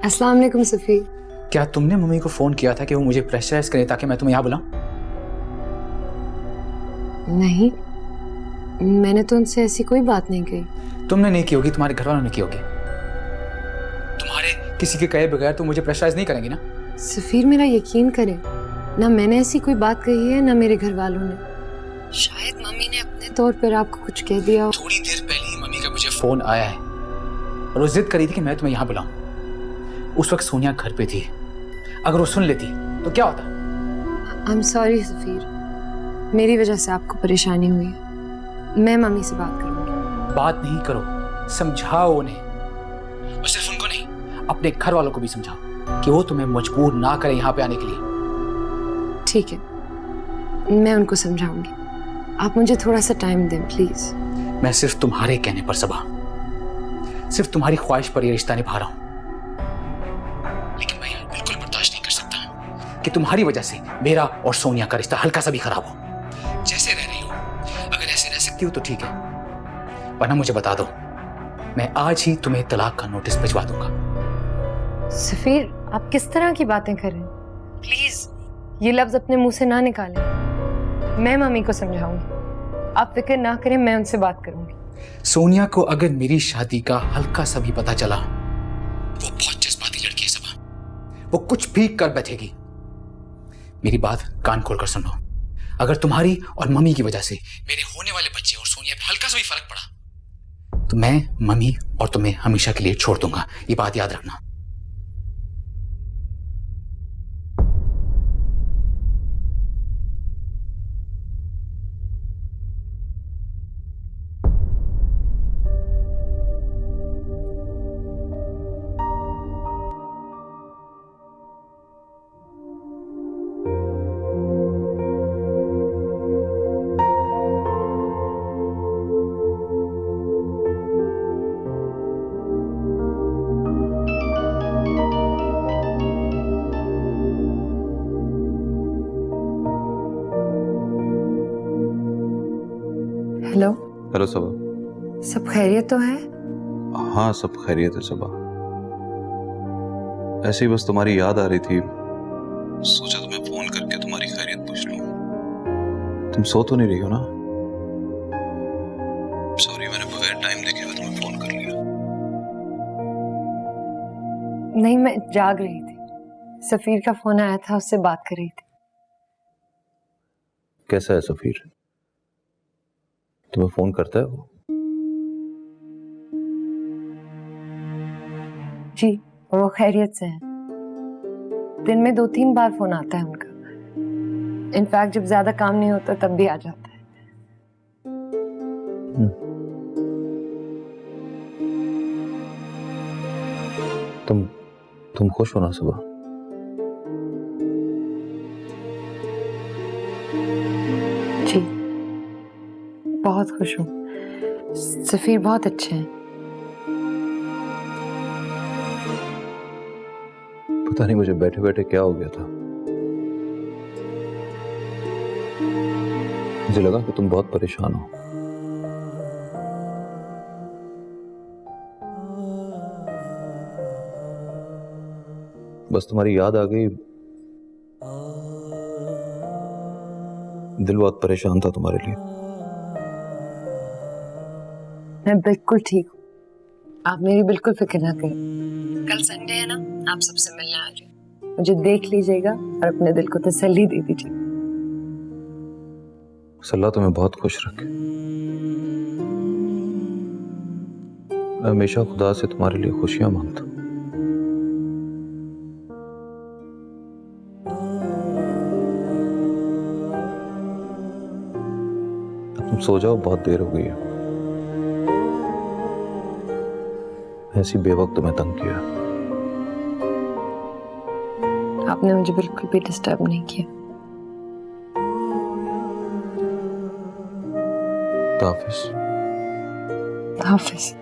अस्सलाम वालेकुम सफ़ी। क्या तुमने मम्मी को फोन किया था कि वो मुझे प्रेशराइज करें ताकि मैं तुम्हें यहाँ बुलाऊं? नहीं, मैंने तो उनसे ऐसी कोई बात नहीं कही। तुमने नहीं की होगी, तुम्हारे घर वालों ने की होगी। तुम्हारे किसी के कहे बगैर तो मुझे प्रेशराइज नहीं करेंगी ना? सफ़ीर, मेरा यकीन करें, ना मैंने ऐसी कोई बात कही है ना मेरे घर वालों ने। शायद मम्मी ने अपने तौर पर आपको कुछ कह दिया हो। थोड़ी देर पहले ही मम्मी का मुझे फोन आया है और वो जिद करी थी कि मैं तुम्हें यहाँ बुलाऊं। उस वक्त सोनिया घर पे थी, अगर वो सुन लेती तो क्या होता? आई एम सॉरी सफ़ीर, मेरी वजह से आपको परेशानी हुई है। मैं मम्मी से बात करूंगी। बात नहीं करो, समझाओ उन्हें, और सिर्फ उनको नहीं, अपने घर वालों को भी समझाओ कि वो तुम्हें मजबूर ना करें यहाँ पे आने के लिए। ठीक है, मैं उनको समझाऊंगी। आप मुझे थोड़ा सा टाइम दें प्लीज। मैं सिर्फ तुम्हारे कहने पर सबा, सिर्फ तुम्हारी ख्वाहिश पर यह रिश्ता निभा रहा हूं, लेकिन मैं यह बिल्कुल बर्दाश्त नहीं कर सकता कि तुम्हारी वजह से मेरा और सोनिया का रिश्ता हल्का सा भी खराब हो। जैसे रह रही हो, अगर ऐसे रह सकती हो तो ठीक है, वरना मुझे बता दो, मैं आज ही तुम्हें तलाक का नोटिस भिजवा दूंगा। सफ़ीर, आप किस तरह की बातें कर रहे हैं? प्लीज ये लफ्ज अपने मुंह से ना निकालें। मैं मम्मी को समझाऊंगी, आप फिक्र ना करें, मैं उनसे बात करूंगी। सोनिया को अगर मेरी शादी का हल्का सा भी पता चला, वो बहुत जज्बाती लड़की है सबा, वो कुछ भी कर बैठेगी। मेरी बात कान खोलकर सुनो, अगर तुम्हारी और मम्मी की वजह से मेरे होने वाले बच्चे और सोनिया पे हल्का सा भी फर्क पड़ा तो मैं मम्मी और तुम्हें हमेशा के लिए छोड़ दूंगा, ये बात याद रखना। हेलो। हेलो सबा। सब खैरियत तो है? हाँ, सब खैरियत है सबा। ऐसे ही बस तुम्हारी याद आ रही थी, सोचा तुम्हें फोन करके तुम्हारी खैरियत पूछ लूं। तुम सो तो नहीं रही हो ना? सॉरी, मैंने बगैर टाइम देखे हुए तुम्हें फोन कर लिया। नहीं, मैं जाग रही थी। सफ़ीर का फोन आया था, उससे बात कर रही थी। कैसा है सफीर? तुम्हें फोन करता है वो? जी, वो खैरियत से है। दिन में 2-3 बार फोन आता है उनका। इनफैक्ट जब ज्यादा काम नहीं होता तब भी आ जाता है। तुम खुश हो ना सबा? जी, बहुत खुश हूँ। सफ़ीर बहुत अच्छे हैं। पता नहीं मुझे बैठे बैठे क्या हो गया था, मुझे लगा कि तुम बहुत परेशान हो। बस तुम्हारी याद आ गई, दिल बहुत परेशान था तुम्हारे लिए। मैं बिल्कुल ठीक हूँ, आप मेरी बिल्कुल फिक्र ना करें। कल संडे है ना, आप सबसे मिलने आ रही हूँ। मुझे देख लीजिएगा और अपने दिल को तसल्ली दे दीजिए। अल्लाह तुम्हें बहुत खुश रखे। मैं हमेशा खुदा से तुम्हारे लिए खुशियां मांगता हूं। अब तुम सो जाओ, बहुत देर हो गई है। ऐसी बेवक्त तुम्हें तंग किया। आपने मुझे बिल्कुल भी डिस्टर्ब नहीं किया। हाफिज। हाफिज।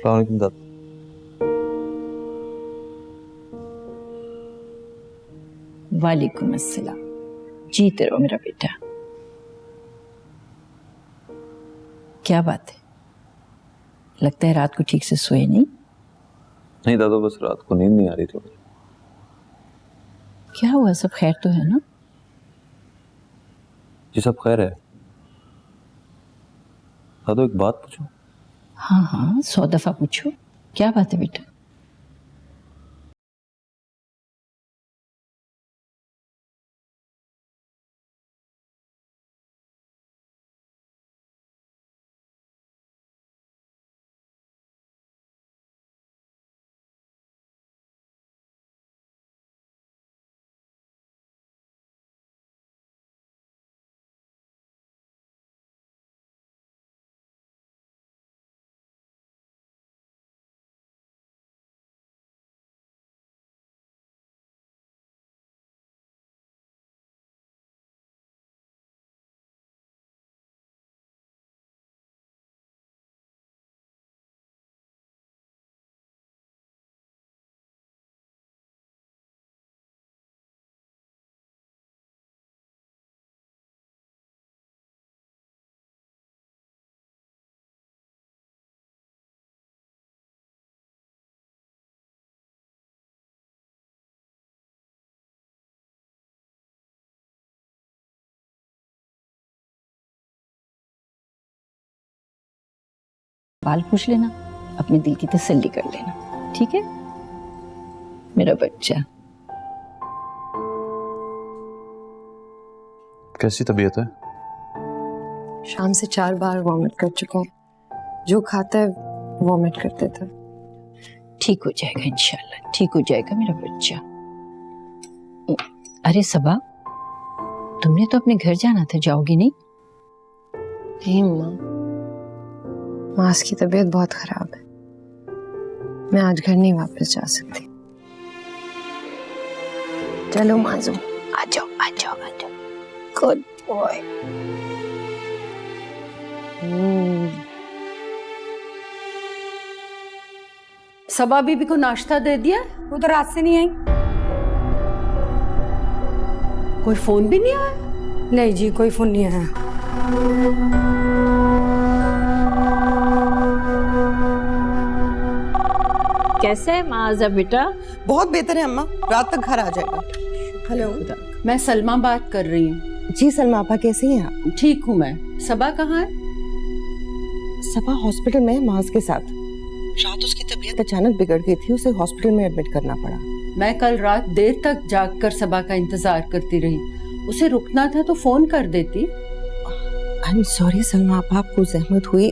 अस्सलाम वालेकुम दादा। वालेकुम अस्सलाम। जीते रहो मेरा बेटा। क्या बात है, लगता है रात को ठीक से सोए नहीं? नहीं दादा, बस रात को नींद नहीं आ रही थी मुझे। क्या हुआ, सब खैर तो है ना? जी सब खैर है। दादा एक बात पूछूं? हाँ हाँ, 100 दफा पूछो। क्या बात है बेटा? बाल पूछ लेना, अपने दिल की तसल्ली कर लेना, ठीक है मेरा बच्चा। कैसी तबीयत है? शाम से 4 बार वॉमिट कर चुका है, जो खाता है वॉमिट कर देता है। ठीक हो जाएगा इंशाल्लाह, ठीक हो जाएगा मेरा बच्चा। अरे सबा, तुमने तो अपने घर जाना था, जाओगी नहीं? नहीं माँ, मास की तबीयत बहुत खराब है, मैं आज घर नहीं वापस जा सकती। चलो माजू, आ जाओ आ जाओ आ जाओ। Good boy. सबा बीबी को नाश्ता दे दिया? वो तो रात से नहीं आई। कोई फोन भी नहीं आया? नहीं जी, कोई फोन नहीं आया। कैसा है माजा बेटा? बहुत बेहतर है अम्मा, रात तक घर आ जाएगा। हेलो मैं सलमा बात कर रही हूँ। जी सलमा आपा, कैसी हैं आप? ठीक हूँ मैं। सबा कहाँ है? सबा हॉस्पिटल में है माज के साथ। रात उसकी तबीयत अचानक बिगड़ गई थी, उसे हॉस्पिटल में एडमिट करना पड़ा। मैं कल रात देर तक जागकर सबा का इंतजार करती रही। उसे रुकना था तो फोन कर देती। आई एम सॉरी सलमा आपा, आपको जहमत हुई।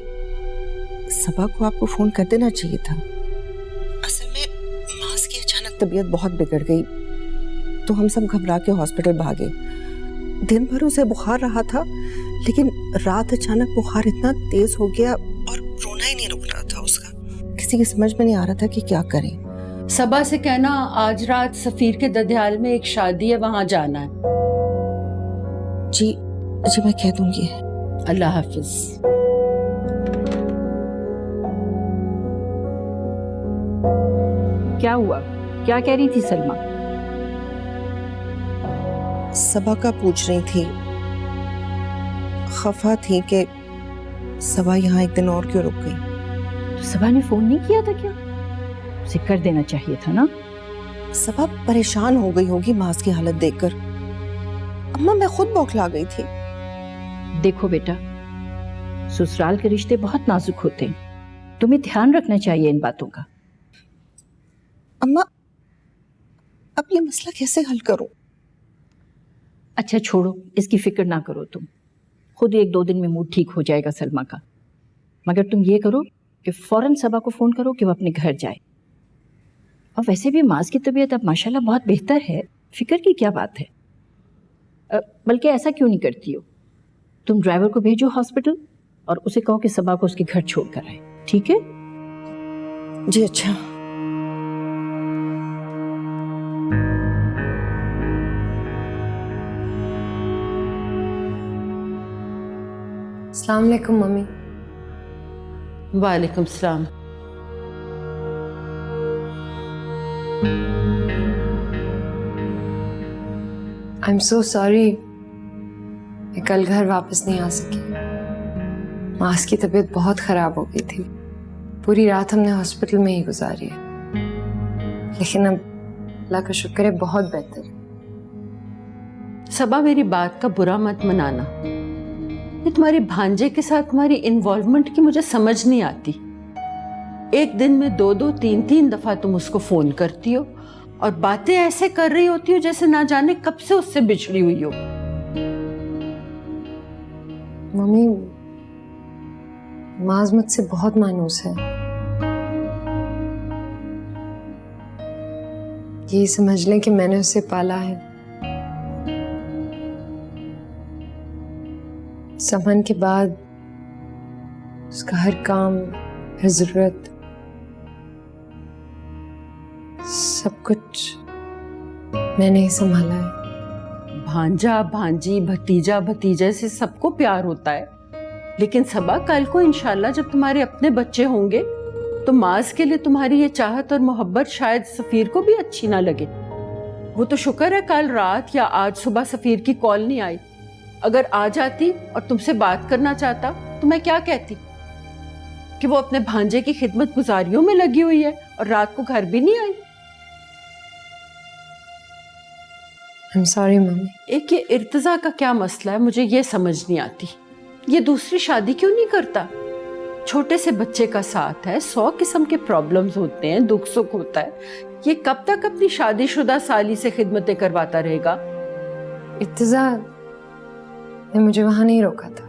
सबा को आपको फोन कर देना चाहिए था। असल में माज की अचानक तबीयत बहुत बिगड़ गई, तो हम सब घबरा के हॉस्पिटल भागे। दिन भर उसे बुखार रहा था, लेकिन रात अचानक बुखार इतना तेज हो गया और रोना ही नहीं रुक रहा था उसका। किसी की समझ में नहीं आ रहा था कि क्या करें। सबा से कहना आज रात सफीर के ददियाल में एक शादी है, वहां जाना है। जी जी मैं कह दूंगी। अल्लाह हाफिज। क्या हुआ, क्या कह रही थी सलमा? सबा का पूछ रही थी, खफा थी कि सबा यहाँ एक दिन और क्यों रुक गई। तो सबा ने फोन नहीं किया था क्या? उसे कर देना चाहिए था ना। सबा परेशान हो गई होगी मास की हालत देखकर। अम्मा मैं खुद बौखला गई थी। देखो बेटा, ससुराल के रिश्ते बहुत नाजुक होते हैं, तुम्हें ध्यान रखना चाहिए इन बातों का। अम्मा अब ये मसला कैसे हल करूं? अच्छा छोड़ो, इसकी फिक्र ना करो तुम, खुद 1-2 दिन में मूड ठीक हो जाएगा सलमा का। मगर तुम ये करो कि फौरन सबा को फोन करो कि वो अपने घर जाए। और वैसे भी मास की तबीयत अब माशाल्लाह बहुत बेहतर है, फिक्र की क्या बात है। बल्कि ऐसा क्यों नहीं करती हो, तुम ड्राइवर को भेजो हॉस्पिटल और उसे कहो कि सबा को उसके घर छोड़ कर आए, ठीक है? जी अच्छा। अस्सलाम वालेकुम मम्मी। वालेकुम सलाम। आई एम सो सॉरी, मैं कल घर वापस नहीं आ सकी। मास की तबीयत बहुत खराब हो गई थी, पूरी रात हमने हॉस्पिटल में ही गुजारी है, लेकिन अब अल्लाह का शुक्र है बहुत बेहतर है। सबा, मेरी बात का बुरा मत मनाना। ये तुम्हारे भांजे के साथ तुम्हारी इन्वॉल्वमेंट की मुझे समझ नहीं आती। एक दिन में 2-2, 3-3 दफा तुम उसको फोन करती हो और बातें ऐसे कर रही होती हो जैसे ना जाने कब से उससे बिछड़ी हुई हो। मम्मी, माज मुझसे बहुत मायूस है। ये समझ लें कि मैंने उसे पाला है। समन के बाद उसका हर काम, हर जरूरत, सब कुछ मैंने ही संभाला है। भांजा, भांजी, भतीजा, भतीजे से सबको प्यार होता है, लेकिन सबा, कल को इंशाल्लाह जब तुम्हारे अपने बच्चे होंगे तो माज के लिए तुम्हारी ये चाहत और मोहब्बत शायद सफीर को भी अच्छी ना लगे। वो तो शुक्र है कल रात या आज सुबह सफीर की कॉल नहीं आई। अगर आ जाती और तुमसे बात करना चाहता तो मैं क्या कहती कि वो अपने भांजे की खिदमत गुजारियों में लगी हुई है और रात को घर भी नहीं आई। I'm sorry, mummy. एक ये इर्तिजा का क्या मसला है, मुझे ये समझ नहीं आती। ये दूसरी शादी क्यों नहीं करता? छोटे से बच्चे का साथ है, 100 किस्म के प्रॉब्लम्स होते हैं, दुख सुख होता है। ये कब तक अपनी शादीशुदा साली से खिदमतें करवाता रहेगा? इत्तिजा ने मुझे वहां नहीं रोका था।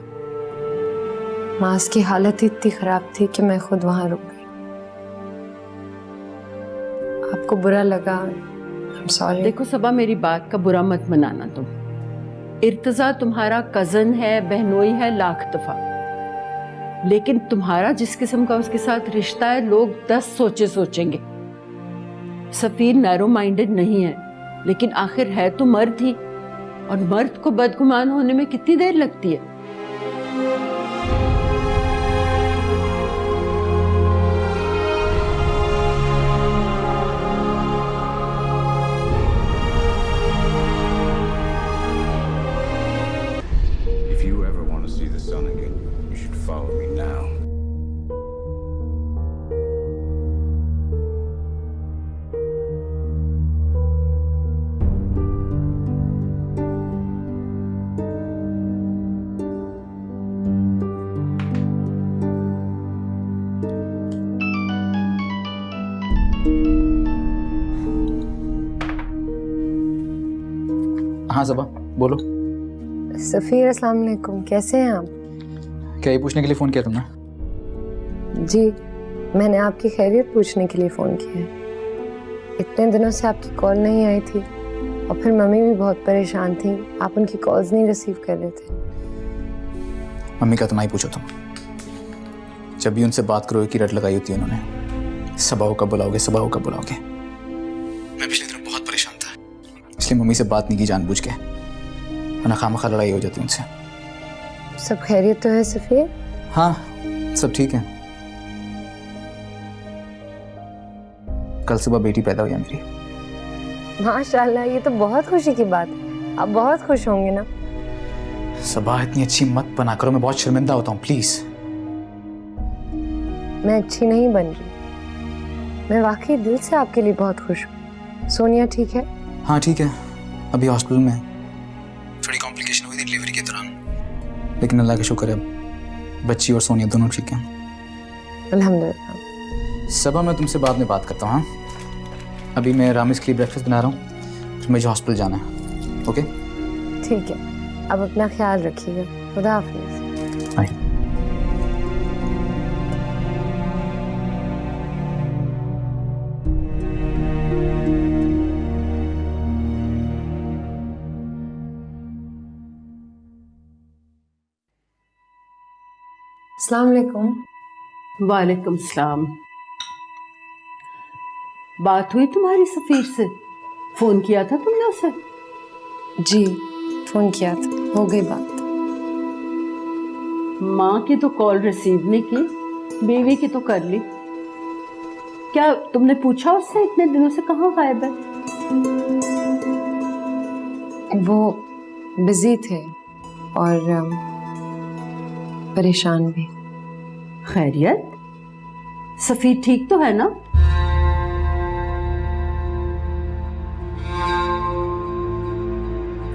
मास की हालत इतनी खराब थी कि मैं खुद वहां रुक गई। आपको बुरा लगा, I'm sorry। देखो सबा, मेरी बात का बुरा मत मनाना तुम। इर्तिजा तुम्हारा कजन है, बहनोई है लाख दफा, लेकिन तुम्हारा जिस किस्म का उसके साथ रिश्ता है, लोग 10 सोचे सोचेंगे। सफीर नैरो माइंडेड नहीं है, लेकिन आखिर है तो मर्द ही, और मर्द को बदगुमान होने में कितनी देर लगती है? If you ever want to see the sun again, you should follow me now. हाँ सबा, बोलो। सफीर, अस्सलाम वालेकुम, कैसे हैं आप? क्या ये पूछने के लिए फ़ोन किया तुमने? जी, मैंने आपकी खैरियत पूछने के लिए फ़ोन किया है। इतने दिनों से आपकी कॉल नहीं आई थी और फिर मम्मी भी बहुत परेशान थी, आप उनकी कॉल्स नहीं रिसीव कर रहे थे। मम्मी का तो ना ही पूछो तुम। जब भी उनसे बात करो, एक ही रट लगाई होती है उन्होंने, सबाओ कब बुलाओगे, सबाओ कब बुलाओगे। मैं पिछले दिनों बहुत परेशान था, इसलिए मम्मी से बात नहीं की जानबूझ के, वरना खामखा लड़ाई हो जाती उनसे। सब खैरियत तो है सफीर? हाँ, सब ठीक है। कल सुबह बेटी पैदा हुई है मेरी। माशाल्लाह, ये तो बहुत खुशी की बात है। आप बहुत खुश होंगे ना? सबा, इतनी अच्छी मत बना करो, मैं बहुत शर्मिंदा होता हूँ, प्लीज। मैं अच्छी नहीं बन रही, मैं वाकई दिल से आपके लिए बहुत खुश हूँ। सोनिया ठीक है? हाँ ठीक है, अभी हॉस्पिटल में थोड़ी कॉम्प्लिकेशन हुई थी डिलीवरी के दौरान, लेकिन अल्लाह का शुक्र है बच्ची और सोनिया दोनों ठीक हैं। अल्हम्दुलिल्लाह। सबा, मैं तुमसे बाद में बात करता हूँ। हाँ, अभी मैं रामिस के लिए ब्रेकफास्ट बना रहा हूँ, फिर मुझे हॉस्पिटल जाना है। ओके ठीक है, अब अपना ख्याल रखिएगा। खुदा हाफिज़। बाय। अस्सलाम वालेकुम। वालेकुम सलाम। बात हुई तुम्हारी सफीर से? फोन किया था तुमने उसे? जी, फोन किया था, हो गई बात। माँ की तो कॉल रिसीव नहीं की, बीवी की तो कर ली। क्या तुमने पूछा उससे इतने दिनों से कहाँ गायब है? वो बिजी थे और परेशान भी। खैरियत? सफीर ठीक तो है ना?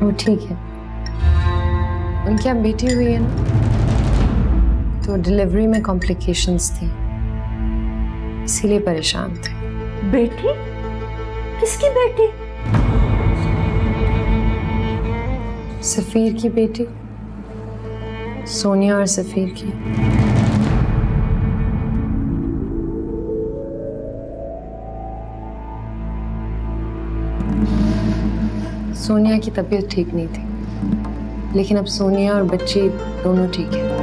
वो ठीक है। उनकी अब बेटी हुई है ना, तो डिलीवरी में कॉम्प्लिकेशंस थी, इसीलिए परेशान थे। बेटी? किसकी बेटी? सफीर की बेटी, सोनिया और सफीर की। सोनिया की तबीयत ठीक नहीं थी, लेकिन अब सोनिया और बच्ची दोनों ठीक है।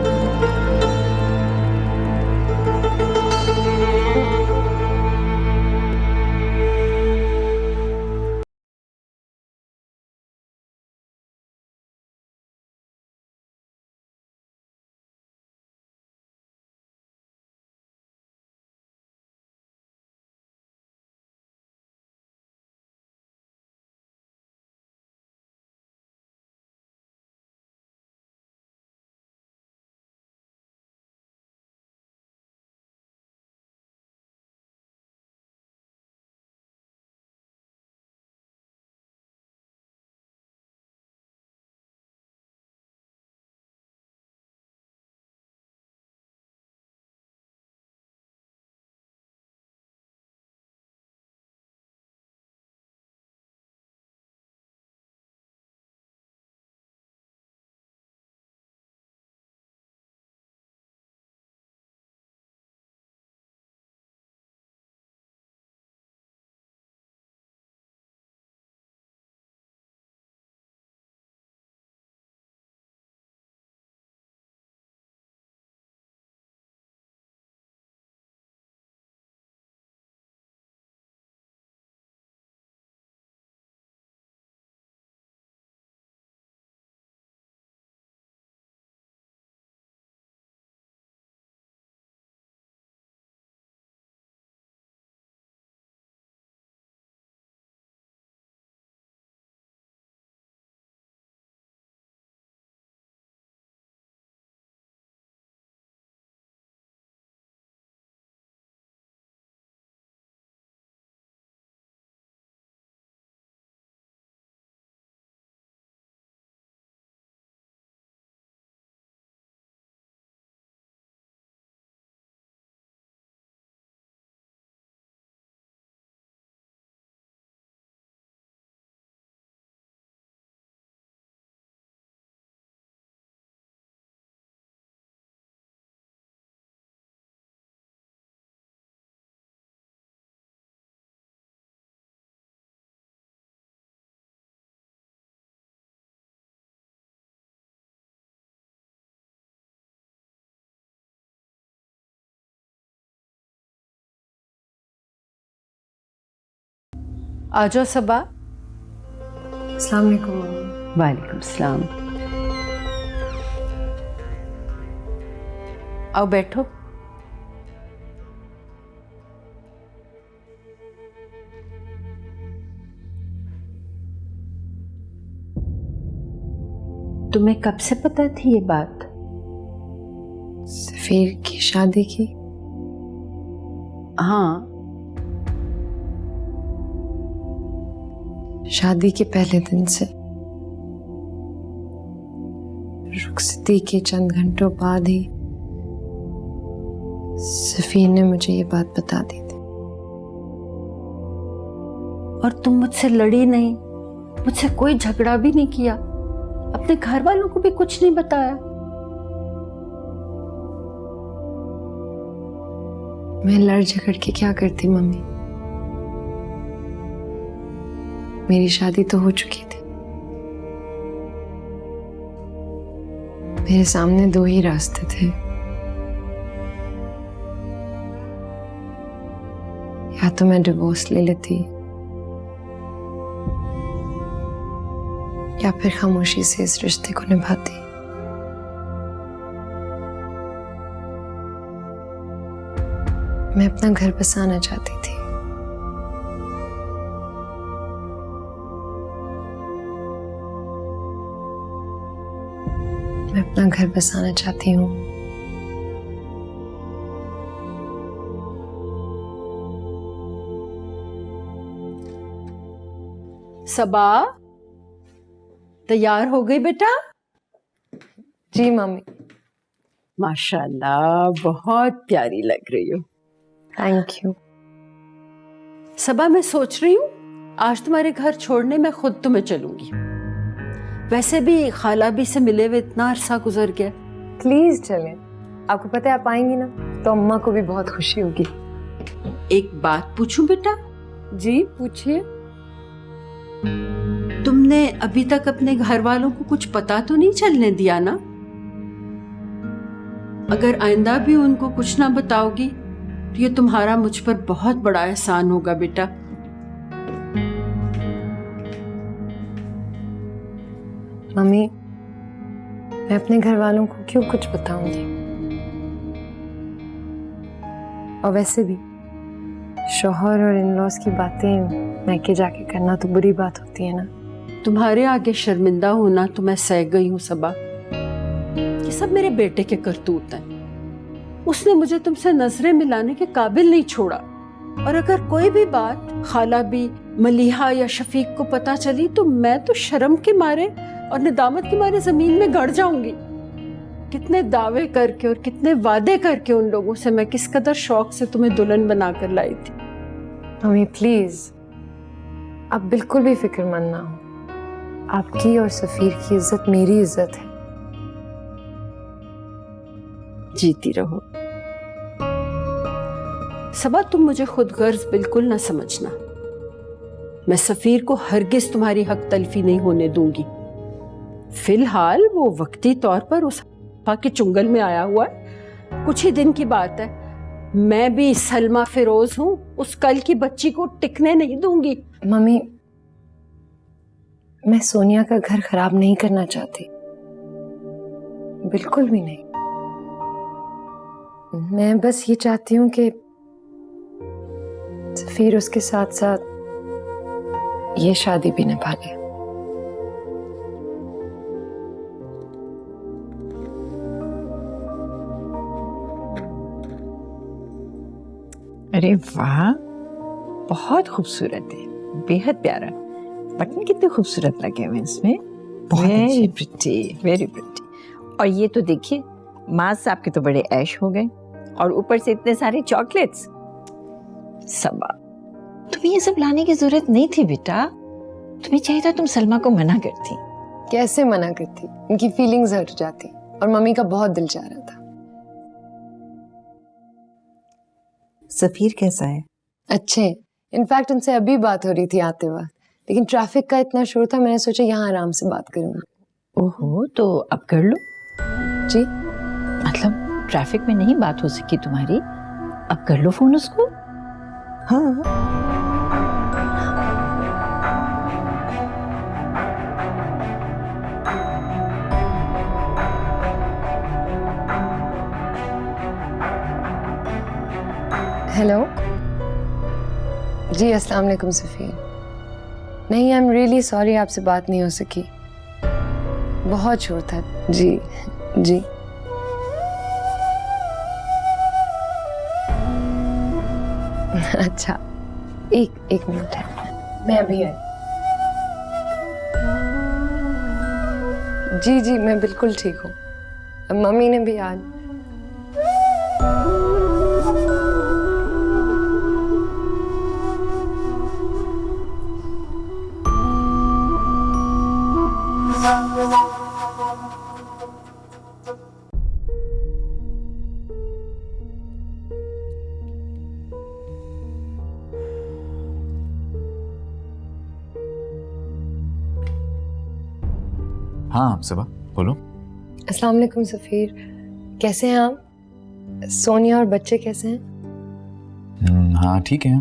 आ जाओ सबा। अस्सलाम वालेकुम मम्मी। वालेकुम सलाम। आओ बैठो। तुम्हें कब से पता थी ये बात? सफीर की शादी की? हाँ, शादी के पहले दिन से। रुखसती के चंद घंटों बाद ही सफीर ने मुझे ये बात बता दी थी। और तुम मुझसे लड़ी नहीं, मुझसे कोई झगड़ा भी नहीं किया, अपने घर वालों को भी कुछ नहीं बताया? मैं लड़ झगड़ के क्या करती मम्मी? मेरी शादी तो हो चुकी थी। मेरे सामने दो ही रास्ते थे, या तो मैं डिवोर्स ले लेती या फिर खामोशी से इस रिश्ते को निभाती। मैं अपना घर बसाना चाहती थी। मैं अपना घर बसाना चाहती हूँ। सबा, तैयार हो गई बेटा? जी मम्मी। माशाल्लाह, बहुत प्यारी लग रही हो। Thank you. सबा, मैं सोच रही हूँ आज तुम्हारे घर छोड़ने मैं खुद तुम्हें चलूंगी। वैसे भी खाला भी से मिले हुए इतना अरसा गुजर गया। प्लीज चलें। आपको पता है आप आएंगी ना तो अम्मा को भी बहुत खुशी होगी। एक बात पूछूं बेटा? जी पूछिए। तुमने अभी तक अपने घर वालों को कुछ पता तो नहीं चलने दिया ना? अगर आइंदा भी उनको कुछ ना बताओगी तो ये तुम्हारा मुझ पर बहुत बड़ा एहसान होगा बेटा। मम्मी, मैं अपने घर वालों को क्यों कुछ बताऊंगी? और वैसे भी शौहर और इन-लॉज की बातें मैके जाके करना तो बुरी बात होती है ना। तुम्हारे आगे शर्मिंदा होना तो मैं सह गई हूँ सबा। ये सब मेरे बेटे के करतूत हैं। उसने मुझे तुमसे नजरें मिलाने के काबिल नहीं छोड़ा। और अगर कोई भी बात खाला भी, मलिहा या शफीक को पता चली तो मैं तो शर्म के मारे और निदामत के मारे जमीन में गड़ जाऊंगी। कितने दावे करके और कितने वादे करके उन लोगों से मैं किस कदर शौक से तुम्हें दुल्हन बनाकर लाई थी। मम्मी प्लीज, आप बिल्कुल भी फिक्रमंद ना हो। आपकी और सफीर की इज्जत मेरी इज्जत है। जीती रहो सबा। तुम मुझे खुद गर्ज बिल्कुल ना समझना। मैं सफीर को हरगिज तुम्हारी हक तलफी नहीं होने दूंगी। फिलहाल वो वक्ती तौर पर उस हवा के चुंगल में आया हुआ है। कुछ ही दिन की बात है। मैं भी सलमा फिरोज हूं। उस कल की बच्ची को टिकने नहीं दूंगी। मम्मी, मैं सोनिया का घर खराब नहीं करना चाहती, बिल्कुल भी नहीं। मैं बस ये चाहती हूँ कि सफीर उसके साथ साथ ये शादी भी निभा ले। अरे वाह, बहुत खूबसूरत है, बेहद प्यारा। बटन कितने खूबसूरत लगे हुए इसमें। Very pretty, very pretty. और ये तो देखिए, माँ साहब के तो बड़े ऐश हो गए और ऊपर से इतने सारे चॉकलेट्स। सबा, तुम्हें ये सब लाने की जरूरत नहीं थी बेटा। तुम्हें चाहिए था तुम सलमा को मना करती। कैसे मना करती? उनकी फीलिंग्स हर्ट जाती और मम्मी का बहुत दिल चाह रहा था। सफीर कैसा है? अच्छे। इनफैक्ट उनसे अभी बात हो रही थी आते वक्त, लेकिन ट्रैफिक का इतना शोर था, मैंने सोचा यहाँ आराम से बात करूंगी। ओहो, तो अब कर लो। जी मतलब ट्रैफिक में नहीं बात हो सकी तुम्हारी, अब कर लो फोन उसको। हाँ। हेलो जी, अस्सलाम वालेकुम सफीर। नहीं, आई एम रियली सॉरी, आपसे बात नहीं हो सकी, बहुत शोर था। जी जी। अच्छा, एक मिनट है, मैं अभी आई। जी जी, मैं बिल्कुल ठीक हूँ। मम्मी ने भी आज हाँ सबा, बोलो। अस्सलाम वालेकुम सफीर, कैसे हैं आप? सोनिया और बच्चे कैसे हैं? हाँ ठीक है।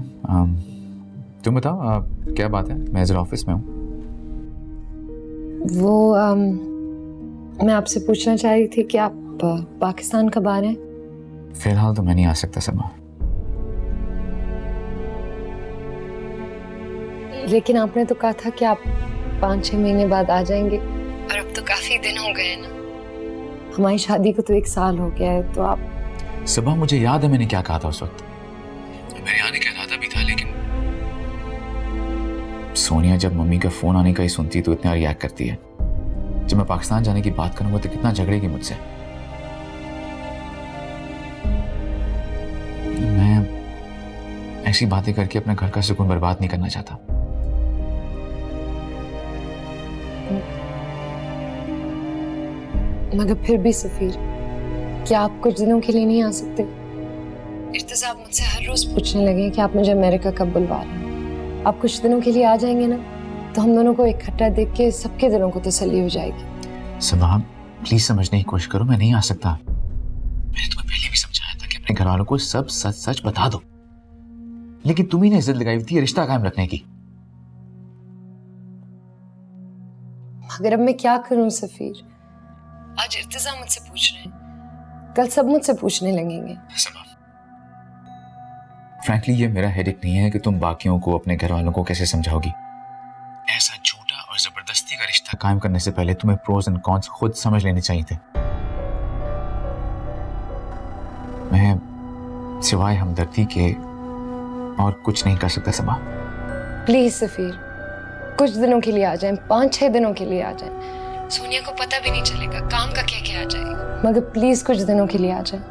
तुम बताओ, क्या बात है? मैं जरा ऑफिस में हूँ। वो मैं आपसे पूछना चाह रही थी कि आप पाकिस्तान कब आ रहे हैं? फिलहाल तो मैं नहीं आ सकता सबा। लेकिन आपने तो कहा था कि आप 5-6 महीने बाद आ जाएंगे, और अब तो काफी दिन हो गए ना। हमारी शादी को तो 1 साल हो गया है, तो आप। सबा, मुझे याद है मैंने क्या कहा था उस वक्त। मेरे आने का इरादा भी था, लेकिन सोनिया जब मम्मी का फोन आने का ही सुनती तो इतना रिएक्ट करती है। जब मैं पाकिस्तान जाने की बात करूंगा तो कितना झगड़ेगी मुझसे। मैं ऐसी बातें करके अपने घर का सुकून बर्बाद नहीं करना चाहता। मगर फिर भी सफीर, क्या आप कुछ दिनों के लिए नहीं आ सकते? इर्तिज़ा मुझसे हर रोज पूछने लगे कि आप मुझे अमेरिका कब बुलवा रहे हैं। आप कुछ दिनों के लिए आ जाएंगे ना, तो हम दोनों को इकट्ठा देख के सबके दिलों को तसल्ली हो जाएगी। सबा, प्लीज समझने की कोशिश करो, मैं नहीं आ सकता। मैंने तुम्हें पहले भी समझाया था कि अपने घर वालों को सब सच सच बता दो, लेकिन तुम ही ने इज्जत लगाई थी रिश्ता कायम रखने की। मगर अब मैं क्या करूं सफीर? आज इर्तिज़ा मुझसे पूछ रहे हैं, कल सब मुझसे पूछने लगेंगे। सबा, फ्रैंकली ये मेरा हेडेक नहीं है कि तुम बाकियों को, अपने घर वालों को कैसे समझाओगी। ऐसा झूठा और जबरदस्ती का रिश्ता कायम करने से पहले तुम्हें प्रोज एंड कॉन्स खुद समझ लेने चाहिए थे। मैं सिवाय हमदर्दी के और कुछ नहीं कर सकता सबा। प्लीज सफीर, कुछ दिनों के लिए आ जाएं, 5-6 दिनों के लिए आ जाएं। सोनिया को पता भी नहीं चलेगा, काम का क्या आ जाएगा। मगर प्लीज कुछ दिनों के लिए आ जाएं।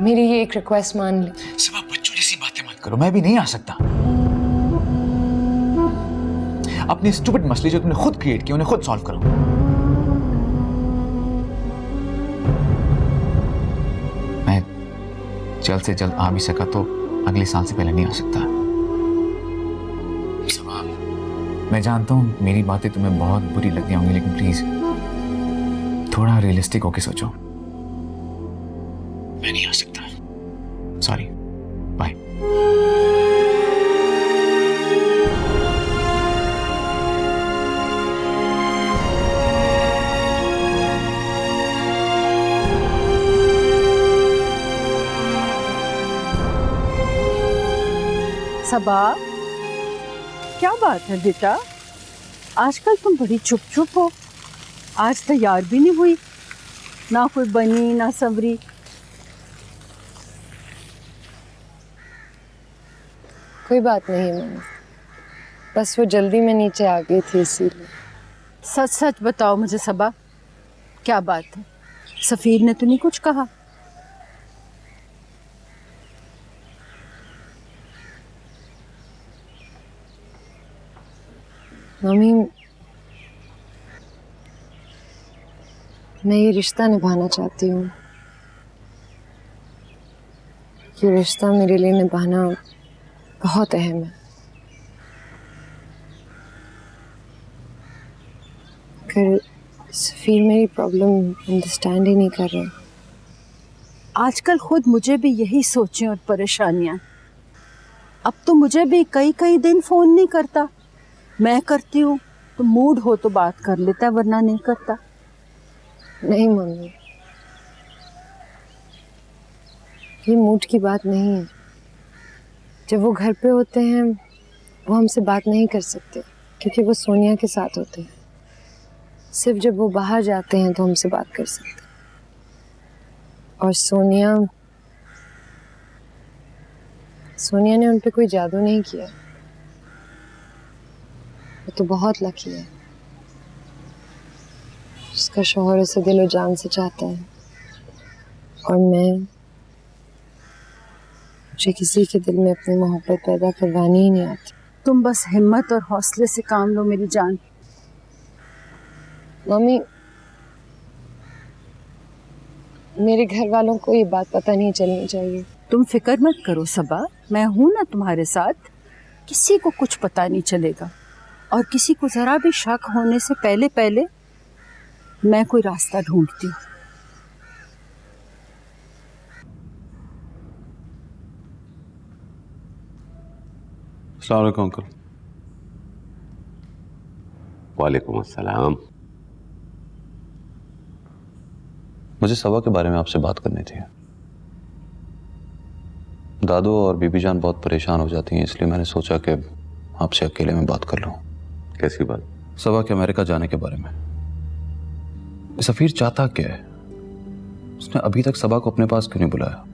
मेरी ये एक रिक्वेस्ट मान ले। सबा, बच्चों जैसी बातें मत करो, मैं भी नहीं आ सकता। अपने स्टूपिड मसले जो तुमने खुद क्रिएट किए उन्हें खुद सॉल्व करो। मैं जल्द से जल्द आ भी सका तो अगले साल से पहले नहीं आ सकता। सबा, मैं जानता हूं मेरी बातें तुम्हें बहुत बुरी लगती होंगी, लेकिन प्लीज थोड़ा रियलिस्टिक होके सोचो। मैं नहीं आ सकता। Sorry, bye. सबा, क्या बात है बेटा, आजकल तुम बड़ी चुप चुप हो। आज तैयार भी नहीं हुई, ना कोई बनी ना संवरी। कोई बात नहीं मम्मी, बस वो जल्दी में नीचे आ गई थी इसीलिए। सच सच बताओ मुझे सबा, क्या बात है? सफीर ने तो नहीं कुछ कहा? मम्मी, मैं ये रिश्ता निभाना चाहती हूँ। ये रिश्ता मेरे लिए निभाना बहुत अहम है। अगर सफीर मेरी प्रॉब्लम अंडरस्टैंड ही नहीं कर रहे। आजकल खुद मुझे भी यही सोचें और परेशानियां। अब तो मुझे भी कई दिन फोन नहीं करता। मैं करती हूँ तो मूड हो तो बात कर लेता है, वरना नहीं करता। नहीं मम्मी, ये मूड की बात नहीं है। जब वो घर पे होते हैं वो हमसे बात नहीं कर सकते, क्योंकि वो सोनिया के साथ होते हैं। सिर्फ जब वो बाहर जाते हैं तो हमसे बात कर सकते हैं। और सोनिया ने उन पे कोई जादू नहीं किया। वो तो बहुत लकी है, उसका शौहर उसे दिलो जान से चाहता है। और मुझे किसी के दिल में अपनी मोहब्बत पैदा करवानी ही नहीं आती। तुम बस हिम्मत और हौसले से काम लो मेरी जान। मम्मी, मेरे घर वालों को ये बात पता नहीं चलनी चाहिए। तुम फिक्र मत करो सबा, मैं हूं ना तुम्हारे साथ। किसी को कुछ पता नहीं चलेगा, और किसी को जरा भी शक होने से पहले मैं कोई रास्ता ढूंढती हूँ। अस्सलाम वालेकुम अंकल। वालेकुम अस्सलाम। मुझे सबा के बारे में आपसे बात करनी थी। दादू और बीबी जान बहुत परेशान हो जाती हैं, इसलिए मैंने सोचा कि आपसे अकेले में बात कर लूं। कैसी बात? सबा के अमेरिका जाने के बारे में। सफीर चाहता क्या है? उसने अभी तक सबा को अपने पास क्यों नहीं बुलाया?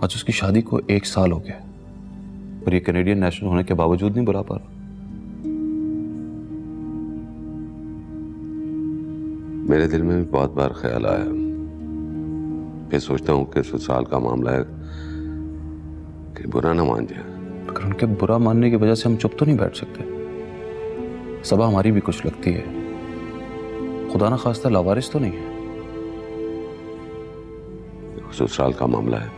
आज उसकी शादी को 1 साल हो गया और ये कैनेडियन नेशनल होने के बावजूद नहीं बुला पा रहा। मेरे दिल में भी बहुत बार ख्याल आया। मैं सोचता हूँ कि ससुराल का मामला है कि बुरा ना मान जाए। मगर उनके बुरा मानने की वजह से हम चुप तो नहीं बैठ सकते। सबा हमारी भी कुछ लगती है, खुदा ना खास्ता लावारिस तो नहीं है। ससुराल का मामला है,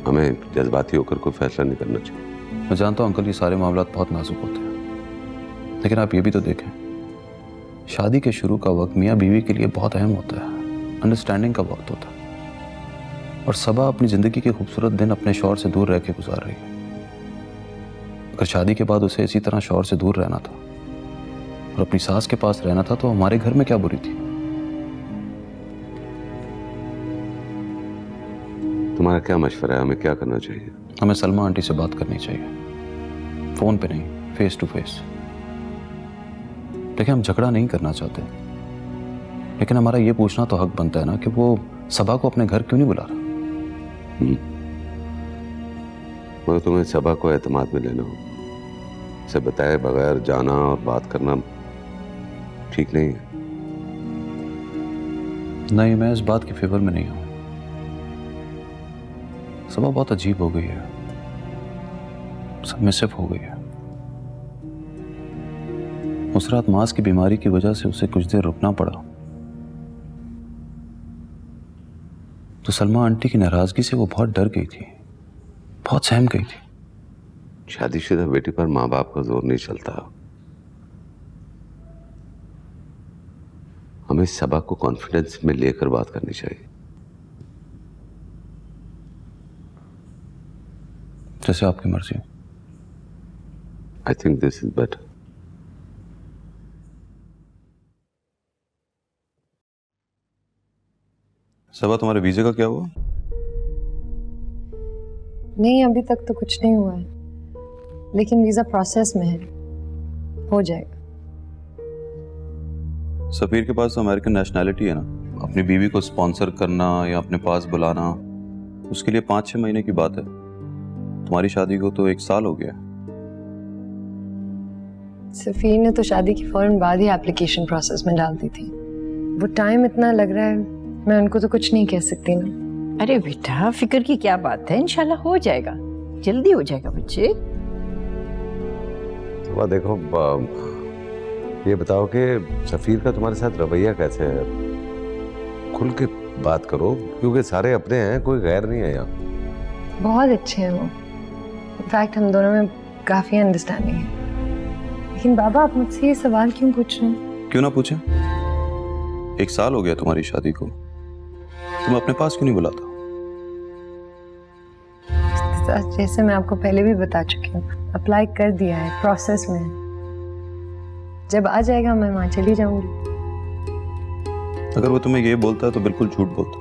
हमें जज्बाती होकर कोई फैसला नहीं करना चाहिए। मैं जानता हूं अंकल, ये सारे मामला बहुत नाजुक होते हैं, लेकिन आप ये भी तो देखें, शादी के शुरू का वक्त मियाँ बीवी के लिए बहुत अहम होता है, अंडरस्टैंडिंग का वक्त होता है। और सबा अपनी जिंदगी के खूबसूरत दिन अपने शौहर से दूर रह के गुजार रही है। अगर शादी के बाद उसे इसी तरह शौहर से दूर रहना था और अपनी सास के पास रहना था, तो हमारे घर में क्या बुरी थी? तुम्हारा क्या मशवरा है, हमें क्या करना चाहिए? हमें सलमा आंटी से बात करनी चाहिए, फोन पे नहीं, फेस टू फेस। देखिए, हम झगड़ा नहीं करना चाहते, लेकिन हमारा ये पूछना तो हक बनता है ना कि वो सबा को अपने घर क्यों नहीं बुला रहा। मगर तुम्हें सबा को एतमाद में लेना हो, से बताए बगैर जाना और बात करना ठीक नहीं है। नहीं, मैं इस बात के फेवर में नहीं हूं। सबा बहुत अजीब हो गई है, सबमिसिव हो गई है। उस रात मास की बीमारी की वजह से उसे कुछ देर रुकना पड़ा, तो सलमा आंटी की नाराजगी से वो बहुत डर गई थी, बहुत सहम गई थी। शादीशुदा बेटी पर माँ बाप का जोर नहीं चलता। हमें सबा को कॉन्फिडेंस में लेकर बात करनी चाहिए। जैसे आपकी मर्जी। I think this is better. Saba, तुम्हारे वीजे का क्या हुआ? नहीं, अभी तक तो कुछ नहीं हुआ है, लेकिन वीजा प्रोसेस में है, हो जाएगा। सफीर के पास तो अमेरिकन नेशनैलिटी है ना, अपनी बीवी को स्पॉन्सर करना या अपने पास बुलाना, उसके लिए 5-6 महीने की बात है। तुम्हारी शादी को तो 1 साल हो गया। सफीर ने तो शादी के फौरन बाद ही एप्लीकेशन प्रोसेस में डाल दी थी। वो टाइम इतना लग रहा है, मैं उनको तो कुछ नहीं कह सकती ना। अरे बेटा, फिक्र की क्या बात है, इंशाल्लाह हो जाएगा, जल्दी हो जाएगा बच्चे। तो देखो, ये बताओ कि सफीर का तुम्हारे साथ रवैया कैसे है? खुल के बात करो, क्योंकि सारे अपने हैं, कोई गैर नहीं है यहाँ। बहुत अच्छे हैं वो, इनफैक्ट हम दोनों में काफी अंडरस्टैंडिंग है। लेकिन बाबा, आप मुझसे ये सवाल क्यों पूछ रहे हैं? क्यों ना पूछें? 1 साल हो गया तुम्हारी शादी को, तुम अपने पास क्यों नहीं बुलाता? जैसे मैं आपको पहले भी बता चुकी हूँ, अप्लाई कर दिया है, प्रोसेस में। जब आ जाएगा मैं वहां चली जाऊंगी। अगर वो तुम्हें ये बोलता है तो बिल्कुल झूठ बोलता।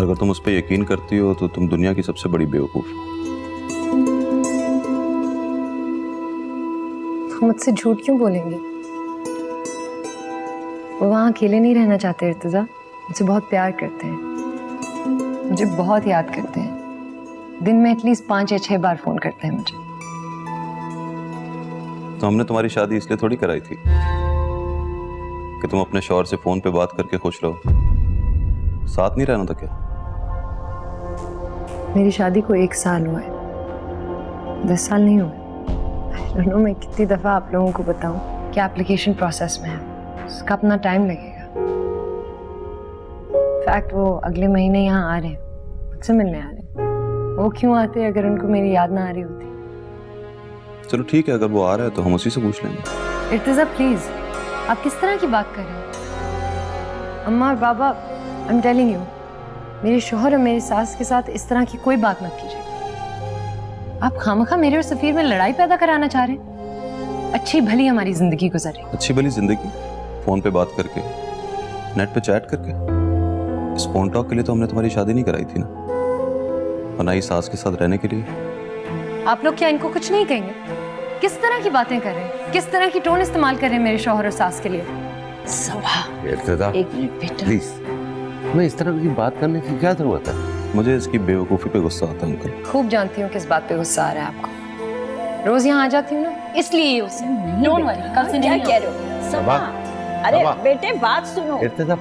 अगर तुम उस पर यकीन करती हो तो तुम दुनिया की सबसे बड़ी बेवकूफ हो। तो मुझसे झूठ क्यों बोलेंगे? वो वहां अकेले नहीं रहना चाहते इर्तिजा, मुझसे बहुत प्यार करते हैं, मुझे बहुत याद करते हैं। दिन में एटलीस्ट 5 या 6 बार फोन करते हैं मुझे। तो हमने तुम्हारी शादी इसलिए थोड़ी कराई थी कि तुम अपने शौहर से फोन पे बात करके खुश रहो। साथ नहीं रहना था क्या? मेरी शादी को 1 साल हुआ है, 10 साल नहीं हुए। नो, मैं कितनी दफा आप लोगों को बताऊं कि एप्लीकेशन प्रोसेस में है, उसका अपना टाइम लगेगा। फैक्ट वो अगले महीने यहाँ आ रहे हैं, मुझसे मिलने आ रहे हैं। वो क्यों आते अगर उनको मेरी याद ना आ रही होती? चलो ठीक है, अगर वो आ रहा है तो हम उसी से पूछ लेंगे। इर्तिजा प्लीज, आप किस तरह की बात कर रहे हैं? अम्मा और बाबा, आई एम टेलिंग यू, मेरे शौहर और मेरी सास के साथ इस तरह की कोई बात मत कीजिए। आप खामखा मेरे और सफीर में लड़ाई पैदा कराना चाह रहे हैं। अच्छी भली हमारी जिंदगी गुजरे। अच्छी भली जिंदगी फोन पे बात करके, नेट पे चैट करके? इस फोन टॉक के लिए तो हमने तुम्हारी शादी नहीं कराई थी ना, और ना ही सास के साथ रहने के लिए। आप लोग क्या इनको कुछ नहीं कहेंगे? किस तरह की बातें कर रहे हैं, किस तरह की टोन इस्तेमाल कर रहे हैं मेरे शौहर और सास के लिए? सबा इर्तिजा, एक मिनट बेटा। प्लीज, मैं इस तरह की बात करने की क्या जरूरत है? मुझे इसकी बेवकूफ़ी पे गुस्सा आता है अंकल। खूब जानती हूँ किस बात पे गुस्सा आ रहा है आपको। रोज यहाँ आ जाती हूँ ना, इसलिए ये उसे नहीं Don't बेटा, worry, कल से क्या नहीं कह रहे हो सबा? अरे सबा। बेटे बात सुनो। इर्तिजा